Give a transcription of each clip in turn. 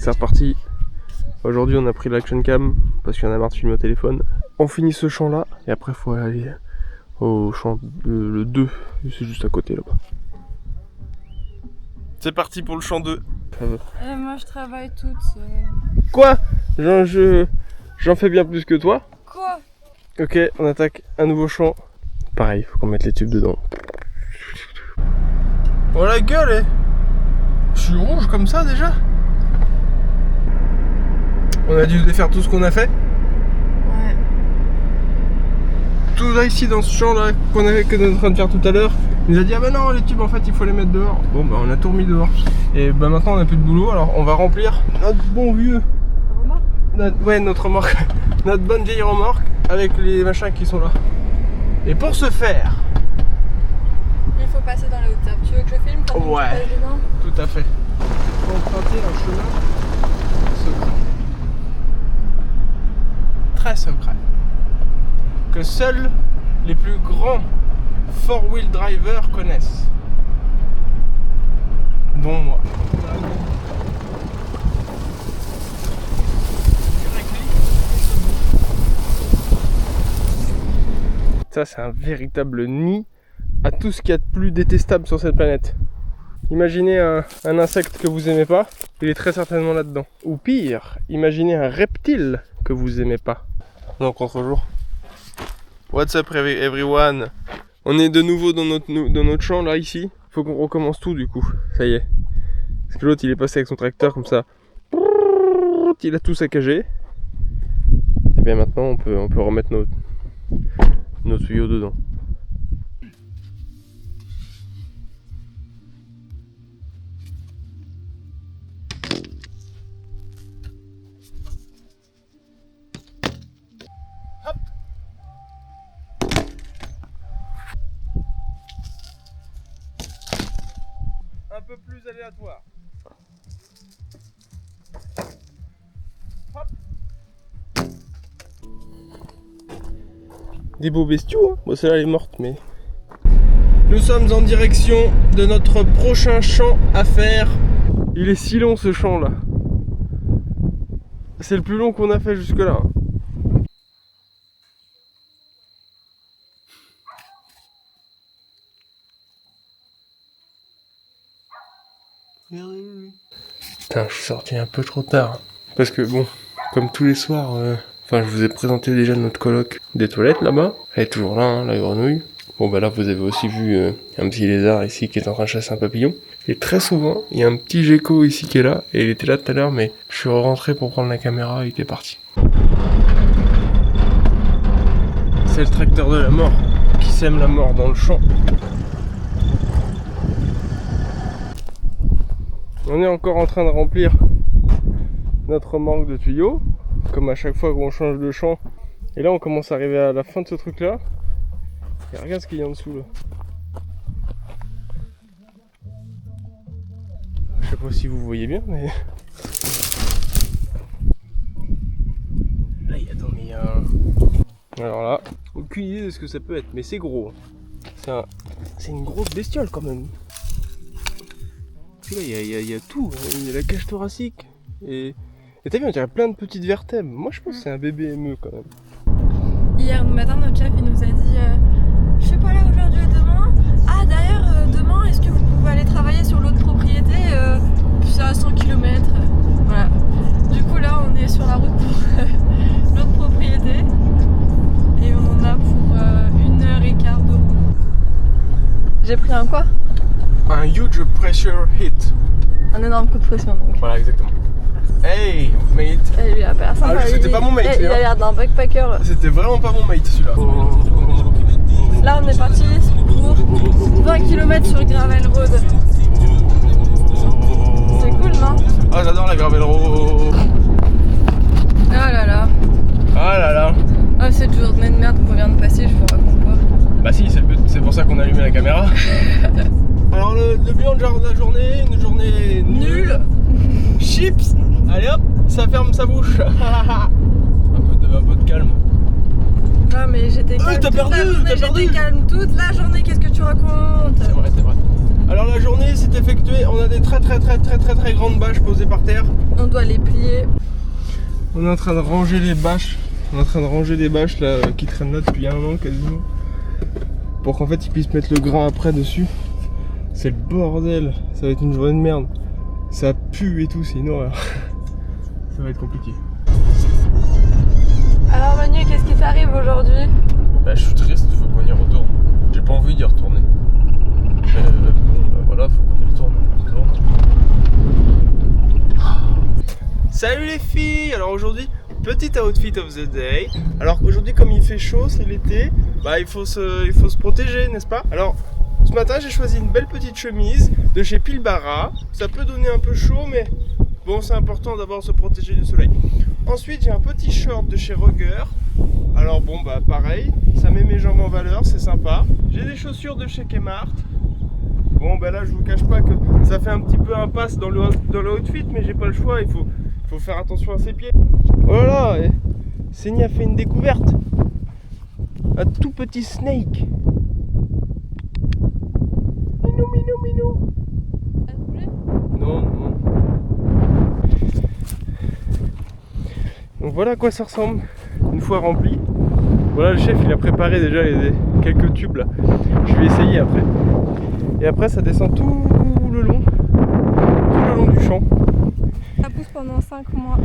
C'est reparti. Aujourd'hui on a pris l'action cam parce qu'il y en a marre de filmer au téléphone. On finit ce champ là et après faut aller au champ le 2. C'est juste à côté là-bas. C'est parti pour le champ 2. Moi je travaille toute seule. Quoi? J'en fais bien plus que toi. Quoi? Ok, on attaque un nouveau champ. Pareil, faut qu'on mette les tubes dedans. Oh la gueule, je suis rouge comme ça déjà. On a dû défaire tout ce qu'on a fait. Ouais. Tout là ici dans ce champ là qu'on est en train de faire tout à l'heure, il nous a dit ah bah non les tubes en fait il faut les mettre dehors. Bon bah on a tout remis dehors. Et bah maintenant on a plus de boulot, alors on va remplir notre bon vieux Remorque. notre remorque, notre bonne vieille remorque avec les machins qui sont là. Et pour ce faire, Il faut passer dans les hauteurs. Tu veux que je filme quand tu passes dedans? Tout à fait. Il faut emprunter un chemin secret. Très secret. Que seuls les plus grands four-wheel drivers connaissent. Dont moi. Ça c'est un véritable nid à tout ce qu'il y a de plus détestable sur cette planète. Imaginez un insecte que vous aimez pas, il est très certainement là-dedans. Ou pire, imaginez un reptile que vous aimez pas. Donc contre-jour. What's up everyone? On est de nouveau dans notre champ là ici. Faut qu'on recommence tout du coup, ça y est. Parce que l'autre il est passé avec son tracteur comme ça. Il a tout saccagé. Et bien maintenant on peut remettre nos tuyaux dedans. Hop. Un peu plus aléatoire. Hop. Des beaux bestiaux, hein. Bon celle-là elle est morte mais... Nous sommes en direction de notre prochain champ à faire. Il est si long ce champ là. C'est le plus long qu'on a fait jusque là. Putain, je suis sorti un peu trop tard. Parce que bon, comme tous les soirs, je vous ai présenté déjà notre coloc des toilettes là-bas. Elle est toujours là, hein, la grenouille. Bon bah là vous avez aussi vu un petit lézard ici qui est en train de chasser un papillon. Et très souvent, il y a un petit gecko ici qui est là. Et il était là tout à l'heure, mais je suis rentré pour prendre la caméra, il était parti. C'est le tracteur de la mort qui sème la mort dans le champ. On est encore en train de remplir notre manque de tuyaux, comme à chaque fois qu'on change de champ. Et là on commence à arriver à la fin de ce truc là. Et regarde ce qu'il y a en dessous là. Je sais pas si vous voyez bien mais... Là il y a un... Alors là, aucune idée de ce que ça peut être, mais c'est gros. C'est une grosse bestiole quand même. Puis là il y a tout, il y a la cage thoracique. Et t'as vu, on dirait plein de petites vertèbres. Moi je pense que c'est un bébé émeu quand même. Hier matin notre chef il nous a dit je suis pas là aujourd'hui et demain. Ah d'ailleurs demain est-ce que vous pouvez aller travailler sur l'autre propriété c'est à 100 km. Voilà. Du coup là on est sur la route pour l'autre propriété. Et on en a pour 1h15 de route. J'ai pris un quoi? Un huge pressure hit. Un énorme coup de pression donc. Voilà exactement. Hey mate. Et lui a personne. Ah, c'était pas mon mate. Il a l'air d'un backpacker. C'était vraiment pas mon mate celui-là. Là on est parti pour 20 km sur Gravel Road. C'est cool non? Ah j'adore la Gravel Road. Ah là là. Ah là là. Ah cette journée de merde qu'on vient de passer, je vous raconte pas. Bah si, c'est le but, c'est pour ça qu'on a allumé la caméra. Alors le bilan de la journée, une journée nulle. Chips. Allez hop, ça ferme sa bouche. un peu de calme. Non mais j'étais calme toute la journée, j'étais calme toute la journée, qu'est-ce que tu racontes? C'est vrai, c'est vrai. Alors la journée s'est effectuée, on a des très grandes bâches posées par terre. On doit les plier. On est en train de ranger les bâches. On est en train de ranger les bâches là qui traînent là depuis un an quasiment. Pour qu'en fait ils puissent mettre le grain après dessus. C'est le bordel. Ça va être une journée de merde. Ça pue et tout, c'est une horreur. Ça va être compliqué. Alors Manu, qu'est-ce qui t'arrive aujourd'hui? Bah je suis triste, faut qu'on y retourne. J'ai pas envie d'y retourner. Voilà, faut qu'on y retourne. Salut les filles. Alors aujourd'hui, petit outfit of the day. Alors aujourd'hui, comme il fait chaud, c'est l'été, bah il faut se protéger, n'est-ce pas? Alors ce matin, j'ai choisi une belle petite chemise de chez Pilbara. Ça peut donner un peu chaud, mais bon, c'est important d'abord se protéger du soleil. Ensuite, j'ai un petit short de chez Roger. Alors bon, bah pareil, ça met mes jambes en valeur, c'est sympa. J'ai des chaussures de chez Kmart. Bon, bah là, je vous cache pas que ça fait un petit peu impasse dans le outfit, mais j'ai pas le choix, il faut faire attention à ses pieds. Oh là là, Seni a fait une découverte. Un tout petit snake. Minou, minou, minou. Ça te plaît? Non, non. Donc voilà à quoi ça ressemble une fois rempli. Voilà, le chef il a préparé déjà quelques tubes là. Je vais essayer après. Et après ça descend tout le long du champ. Ça pousse pendant 5 mois.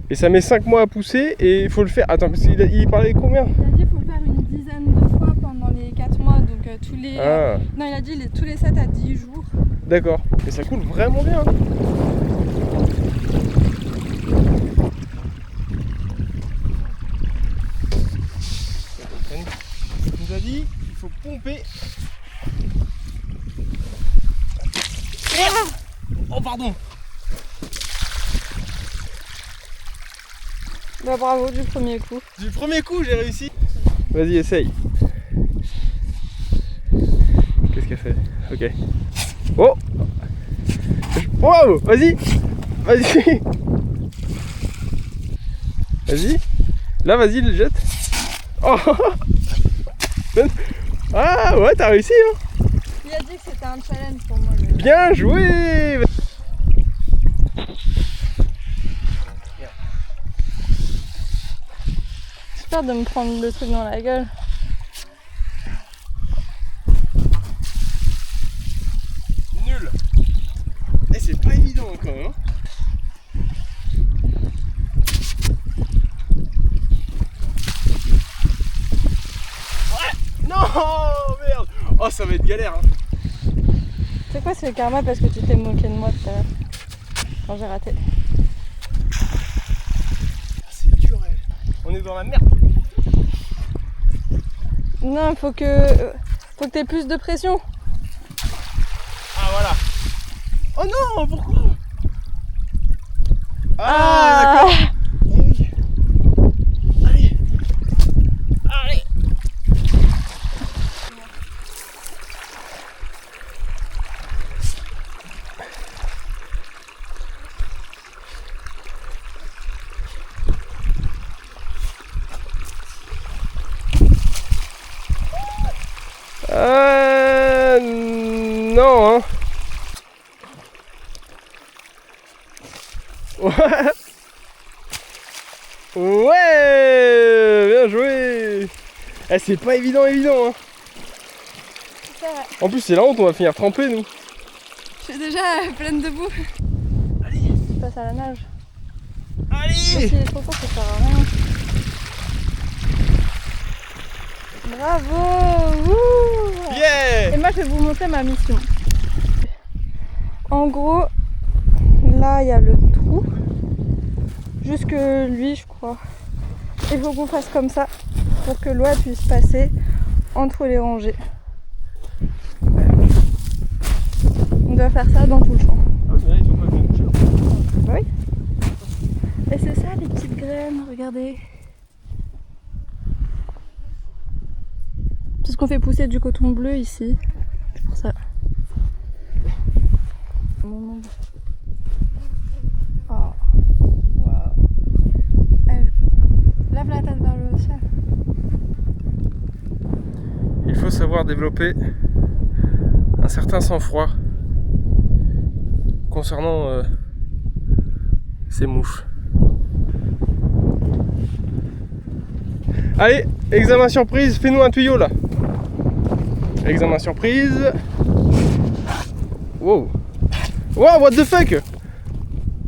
Et ça met 5 mois à pousser et il faut le faire. Attends, parce qu'il parlait de combien? Il a dit qu'il faut le faire une dizaine de fois pendant les 4 mois, donc tous les... Ah, Non, il a dit tous les 7 à 10 jours. d'accord. Et ça coule vraiment bien. Il nous a dit qu'il faut pomper. Oh pardon. Bah bravo du premier coup. Du premier coup j'ai réussi. Vas-y, essaye. Qu'est-ce qu'elle fait? Ok. Oh. Wow. Vas-y. Vas-y. Vas-y. Là, vas-y, le jette. Oh. Ah ouais, t'as réussi hein. Il a dit que c'était un challenge pour moi. Bien joué. J'ai peur de me prendre le truc dans la gueule. Nul. Et c'est pas évident encore hein. Ouais. Non merde. Oh ça va être galère hein. C'est quoi, c'est le karma parce que tu t'es moqué de moi tout à l'heure quand j'ai raté. C'est dur hein. On est dans la merde. Non, faut que t'aies plus de pression. Ah voilà. Oh non, pourquoi? Ah, d'accord. Eh oui. Allez. Allez. Non hein. Ouais. Ouais, bien joué. Eh, c'est pas évident hein. C'est vrai. En plus c'est la honte, on va finir trempés nous. Je suis déjà pleine de boue. Allez. Je passe à la nage. Allez. S'il est trop court, ça sert à rien. Bravo. Wouh. Yeah. Et moi je vais vous montrer ma mission. En gros, là il y a le trou. Jusque lui je crois. Il faut qu'on fasse comme ça pour que l'eau puisse passer entre les rangées. On doit faire ça dans tout le champ. Ah mais là ils sont pas bien touchés. Bah oui. Et c'est ça les petites graines, regardez. C'est ce qu'on fait pousser du coton bleu ici. C'est pour ça. Oh. Wow. Lève la tête vers le ciel. Il faut savoir développer un certain sang-froid concernant ces mouches. Allez, examen surprise, fais-nous un tuyau là. Examen surprise. Wow. Wow, what the fuck?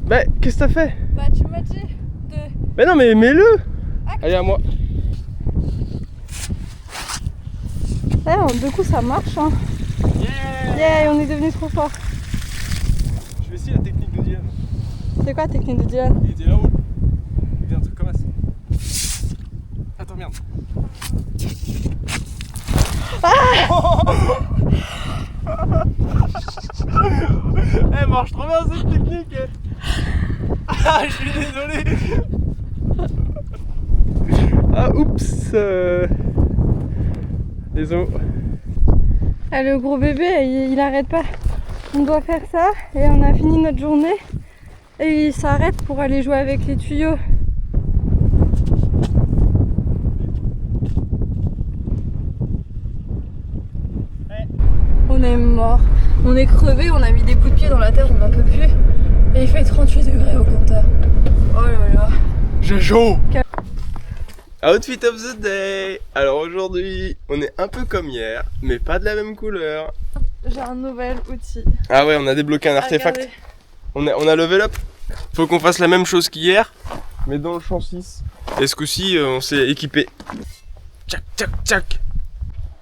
Bah, qu'est-ce que t'as fait? Bah, tu m'as dit de. Mais non, mais mets-le. Allez, à moi. Ouais, du coup, ça marche. Hein. Yeah, on est devenu trop fort. Je vais essayer la technique de Dylan. C'est quoi la technique de Dylan? Il était là-haut. Il faisait un truc comme ça. Attends, merde. Elle marche trop bien cette technique. Ah, je suis désolé. Ah, oups. Désolé. Ah, le gros bébé, il arrête pas. On doit faire ça et on a fini notre journée. Et il s'arrête pour aller jouer avec les tuyaux. On est mort. On est crevé, on a mis des coups de pied dans la terre, on n'en peut plus. Et il fait 38 degrés au compteur. Oh là là. Jojo. Outfit of the day. Alors aujourd'hui, on est un peu comme hier, mais pas de la même couleur. J'ai un nouvel outil. Ah ouais, on a débloqué un artefact. Regardez. On a level up. Faut qu'on fasse la même chose qu'hier, mais dans le champ 6. Et ce coup-ci, on s'est équipé. Tchac, tchac, tchac.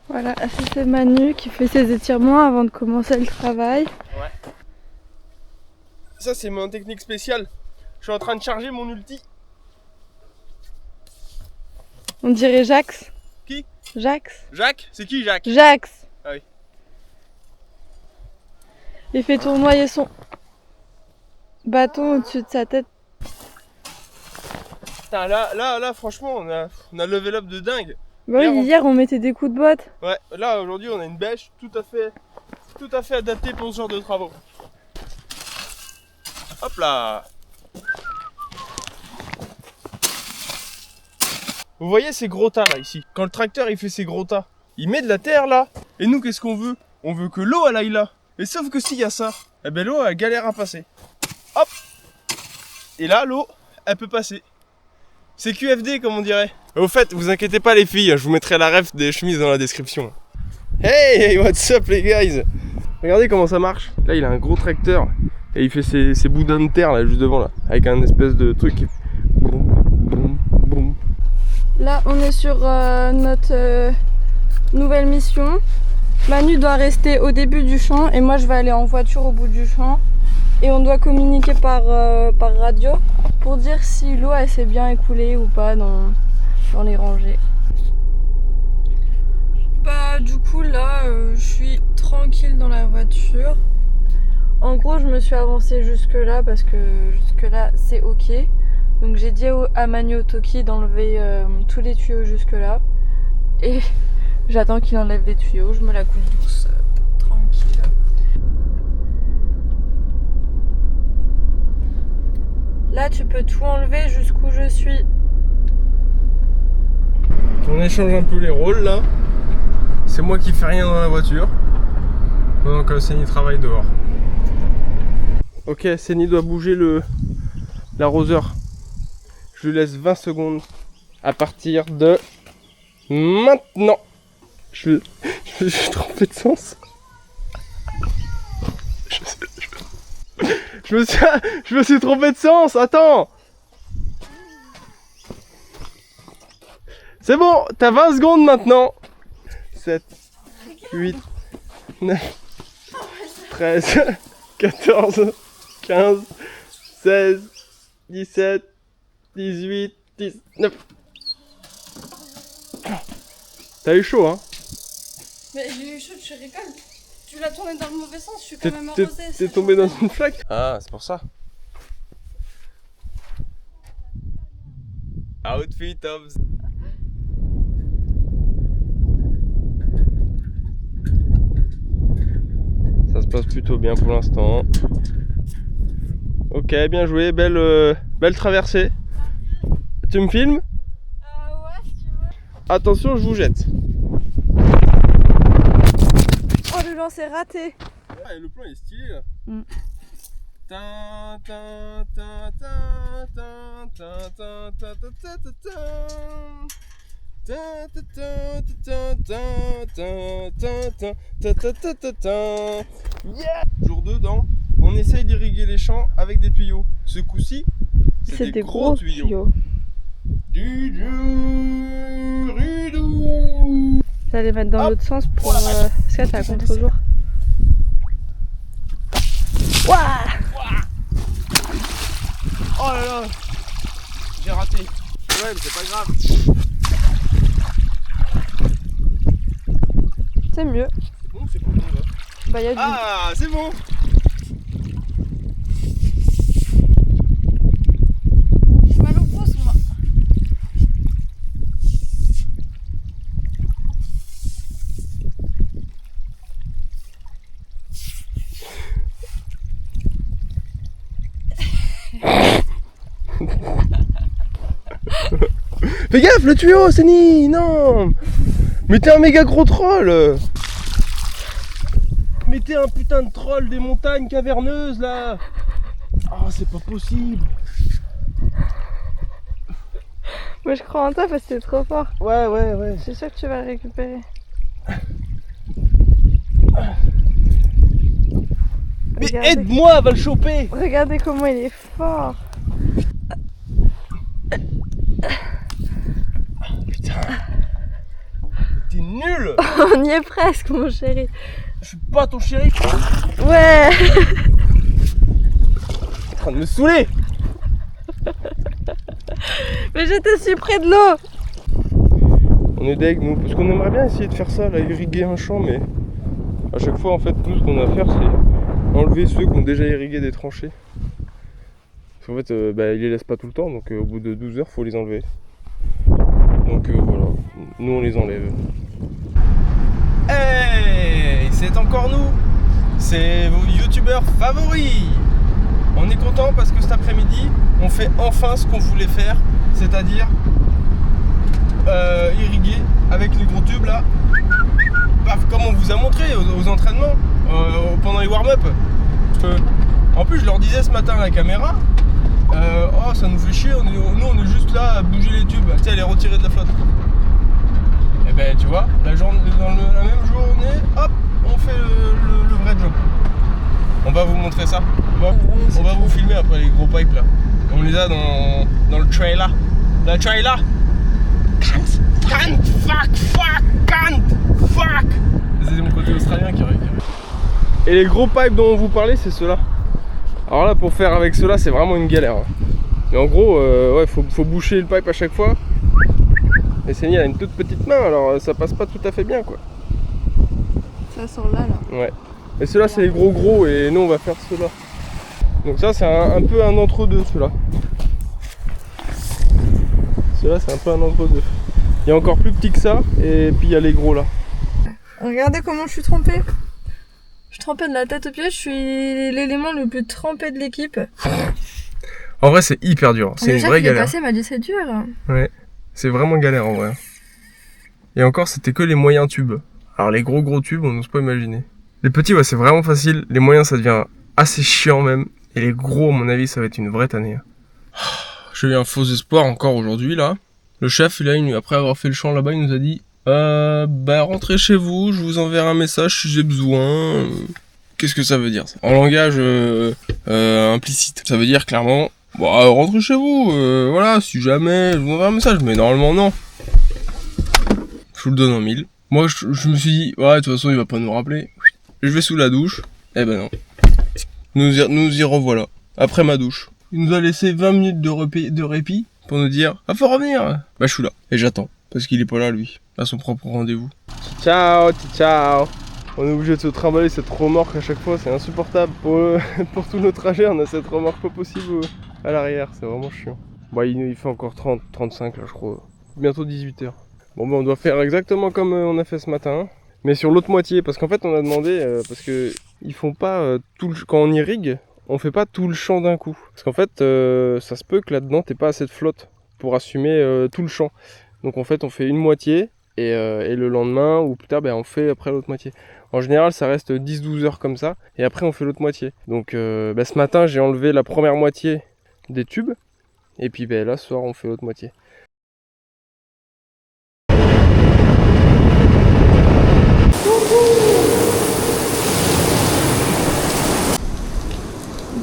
Voilà, c'est Manu qui fait ses étirements avant de commencer le travail. Ouais. Ça, c'est mon technique spéciale. Je suis en train de charger mon ulti. On dirait Jax. Qui? Jax. Jacques? C'est qui Jacques? Jax. Ah oui. Il fait tournoyer son bâton au-dessus de sa tête. Putain, là, franchement, on a level up de dingue. Bah oui, hier on mettait des coups de botte. Ouais, là aujourd'hui on a une bêche tout à fait adaptée pour ce genre de travaux. Hop là. Vous voyez ces gros tas là ici? Quand le tracteur il fait ces gros tas, il met de la terre là. Et nous qu'est-ce qu'on veut? On veut que l'eau elle aille là. Et sauf que s'il y a ça, eh ben l'eau elle galère à passer. Hop. Et là l'eau elle peut passer. C'est QFD comme on dirait. Au fait, vous inquiétez pas les filles, je vous mettrai la ref des chemises dans la description. Hey, what's up les guys? Regardez comment ça marche. Là il a un gros tracteur et il fait ses boudins de terre là juste devant là, avec un espèce de truc qui... Boum, boum, boum. Là on est sur notre nouvelle mission. Manu doit rester au début du champ et moi je vais aller en voiture au bout du champ. Et on doit communiquer par radio pour dire si l'eau elle s'est bien écoulée ou pas dans les rangées. Bah du coup là je suis tranquille dans la voiture. En gros je me suis avancée jusque là parce que jusque là c'est ok. Donc j'ai dit à Manu Toki d'enlever tous les tuyaux jusque là. Et j'attends qu'il enlève les tuyaux, je me la coule douce, tranquille. Là, tu peux tout enlever jusqu'où je suis. On échange un peu les rôles là. C'est moi qui fais rien dans la voiture, pendant que Séni travaille dehors. Ok, Séni doit bouger l'arroseur. Je lui laisse 20 secondes à partir de maintenant. Je suis trompé de sens. Je me suis trompé de sens, attends. C'est bon, t'as 20 secondes maintenant. 7, 8, 9, 13, 14, 15, 16, 17, 18, 19. T'as eu chaud, hein? Mais j'ai eu chaud, tu rigoles. Tu l'as tourné dans le mauvais sens, je suis quand même arrosée. T'es tombé dans une flaque? Ah, c'est pour ça. Outfit of... Ça se passe plutôt bien pour l'instant. Ok, bien joué, belle traversée. Tu me filmes? Ouais, si tu veux. Attention, je vous jette. Oh, le lancer raté. Ah, le plan il est stylé là. Jour 2 dans on essaye d'irriguer les champs avec des tuyaux. Ce coup-ci, c'est des gros tuyaux. Je vais aller mettre dans l'autre sens pour... parce que c'est à contre-jour. Ouah! Oh là là! J'ai raté. Ouais, mais c'est pas grave. C'est mieux. C'est bon, c'est pas bon là. Bah, y a du... Ah, c'est bon! J'ai mal au pouce, moi. Fais gaffe, le tuyau, Seni! Non! Mais t'es un méga gros troll! Mais t'es un putain de troll des montagnes caverneuses là! Oh, c'est pas possible! Moi je crois en toi parce que c'est trop fort. Ouais. Je suis sûre que tu vas le récupérer. Mais Regardez. aide-moi, va le choper! Regardez comment il est fort. Putain! T'es nul! On y est presque, mon chéri. Je suis pas ton chéri! Ouais. En train de me saouler! Mais j'étais si près de l'eau. On est deg nous, parce qu'on aimerait bien essayer de faire ça, là, irriguer un champ, mais à chaque fois en fait tout ce qu'on a à faire c'est enlever ceux qui ont déjà irrigué des tranchées. Parce qu'en fait ils les laissent pas tout le temps, donc au bout de 12 heures faut les enlever. Donc voilà, nous on les enlève. Hey, c'est encore nous, c'est vos youtubeurs favoris. On est content parce que cet après-midi on fait enfin ce qu'on voulait faire, c'est-à-dire irriguer avec les gros tubes là, comme on vous a montré aux entraînements, pendant les warm-up. En plus je leur disais ce matin à la caméra, oh ça nous fait chier, nous on est juste là à bouger les tubes, tu sais, à les retirer de la flotte. Et ben tu vois, la même journée, hop, on fait le vrai job. On va vous montrer ça, on va vous filmer après les gros pipes là. On les a dans le trailer. La trailer. Can't, fuck. C'est mon côté australien qui arrive. Et les gros pipes dont on vous parlait, c'est ceux-là. Alors là, pour faire avec ceux-là, c'est vraiment une galère. Mais en gros, ouais, faut boucher le pipe à chaque fois. Et Seni a une toute petite main, alors ça passe pas tout à fait bien, quoi. Ça sort là. Ouais. Et ceux-là, c'est les gros, et nous, on va faire ceux-là. Donc ça, c'est un peu un entre-deux, ceux-là. Ceux-là, c'est un peu un entre-deux. Il y a encore plus petit que ça, et puis il y a les gros là. Regardez comment je suis trempée. Je suis trempée de la tête aux pieds, je suis l'élément le plus trempé de l'équipe. En vrai, c'est hyper dur. C'est une vraie galère. Le chef, il est passé, m'a dit c'est dur. Ouais, c'est vraiment galère en vrai. Et encore, c'était que les moyens tubes. Alors les gros tubes, on n'ose pas imaginer. Les petits, ouais, c'est vraiment facile. Les moyens, ça devient assez chiant même. Et les gros, à mon avis, ça va être une vraie tannée. J'ai eu un faux espoir encore aujourd'hui là. Le chef, après avoir fait le champ là-bas, il nous a dit rentrez chez vous, je vous enverrai un message si j'ai besoin. Qu'est-ce que ça veut dire ça? En langage implicite. Ça veut dire clairement, rentrez chez vous, voilà, si jamais je vous enverrai un message. Mais normalement non. Je vous le donne en 1000. Moi je me suis dit, ouais, de toute façon il va pas nous rappeler. Je vais sous la douche. Eh ben non. Nous y revoilà. Après ma douche. Il nous a laissé 20 minutes de répit pour nous dire, faut revenir. Bah je suis là. Et j'attends. Parce qu'il est pas là lui. À son propre rendez-vous. Ciao. On est obligé de se trimballer cette remorque à chaque fois. C'est insupportable. Pour tout notre trajet, on a cette remorque pas possible à l'arrière. C'est vraiment chiant. Il fait encore 35 là je crois. Bientôt 18h. Bon on doit faire exactement comme on a fait ce matin. Mais sur l'autre moitié. Parce qu'en fait on a demandé, parce que ils font pas quand on irrigue, on fait pas tout le champ d'un coup. Parce qu'en fait, ça se peut que là-dedans, t'aies pas assez de flotte pour assumer tout le champ. Donc en fait, on fait une moitié et le lendemain ou plus tard on fait après l'autre moitié. En général ça reste 10-12 heures comme ça et après on fait l'autre moitié. Donc ce matin j'ai enlevé la première moitié des tubes et puis là ce soir on fait l'autre moitié.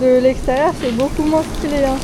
De l'extérieur c'est beaucoup moins stylé hein.